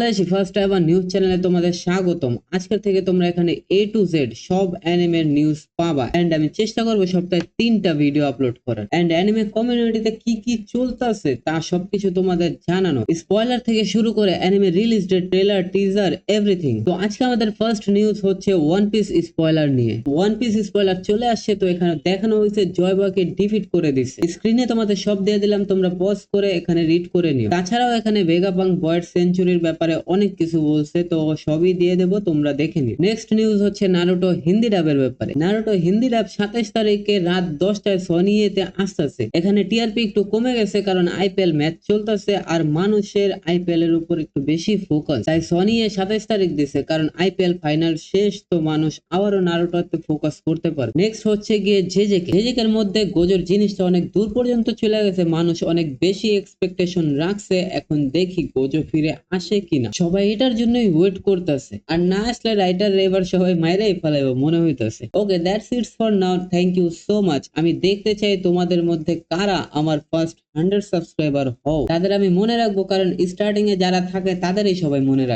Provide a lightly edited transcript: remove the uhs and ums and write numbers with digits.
চলে আসি first ever news চ্যানেলে তোমাদের স্বাগতম। আজকের থেকে তোমরা এখানে A to Z সব অ্যানিমের নিউজ পাবা এন্ড আমি চেষ্টা করবো সপ্তাহে 3টা ভিডিও আপলোড করার এন্ড অ্যানিমে কমিউনিটিতে কি কি চলতেছে তা সবকিছু তোমাদের জানানো, স্পয়লার থেকে শুরু করে anime release date, trailer, teaser, everything. তো আজকে আমাদের ফার্স্ট নিউজ হচ্ছে ওয়ান পিস স্পয়লার নিয়ে। ওয়ান পিস স্পয়লার চলে আসছে, তো এখানে দেখানো হয়েছে জয়বাকে ডিফিট করে দিচ্ছে। স্ক্রিনে তোমাদের সব দিয়ে দিলাম, তোমরা পজ করে এখানে রিড করে নিও। তাছাড়াও এখানে ভেগাপাং বয়েড সেঞ্চুরির ব্যাপারে অনেক কিছু বলছে, তো সবই দিয়ে দেবো, তোমরা দেখে নিও। নেক্সট নিউজ হচ্ছে নারুটো হিন্দি ডাবের ব্যাপারে। নারুটো হিন্দি ডাব 27 তারিখে রাত 10টায় সনিয়েতে আসতেছে। এখানে টিআরপি একটু কমে গেছে কারণ আইপিএল ম্যাচ চলতেছে আর মানুষের আইপিএল এর উপর একটু বেশি ফোকাস, তাই সনি 27 তারিখ দিছে কারণ আইপিএল ফাইনাল শেষ, তো মানুষ আবারও নারুটোতে ফোকাস করতে পারে। নেক্সট হচ্ছে গিয়ে জেজেকের মধ্যে গোজোর জিনিসটা অনেক দূর পর্যন্ত চলে গেছে, মানুষ অনেক বেশি এক্সপেকটেশন রাখছে। এখন দেখি গোজো ফিরে আসে কিনা, সবাই এটার জন্যই ওয়েট করতেছে, আর না আসলে রাইটার এবার সবাই মাইরাই ফেলাইব মনে হইতাছে। Okay, that's it's for now, thank you so much. আমি দেখতে চাই তোমাদের মধ্যে কারা আমার ফার্স্ট 100 সাবস্ক্রাইবার হও, তাদের আমি মনে রাখবো, কারণ স্টার্টিং এ যারা থাকে তাদেরই সবাই মনে রাখে।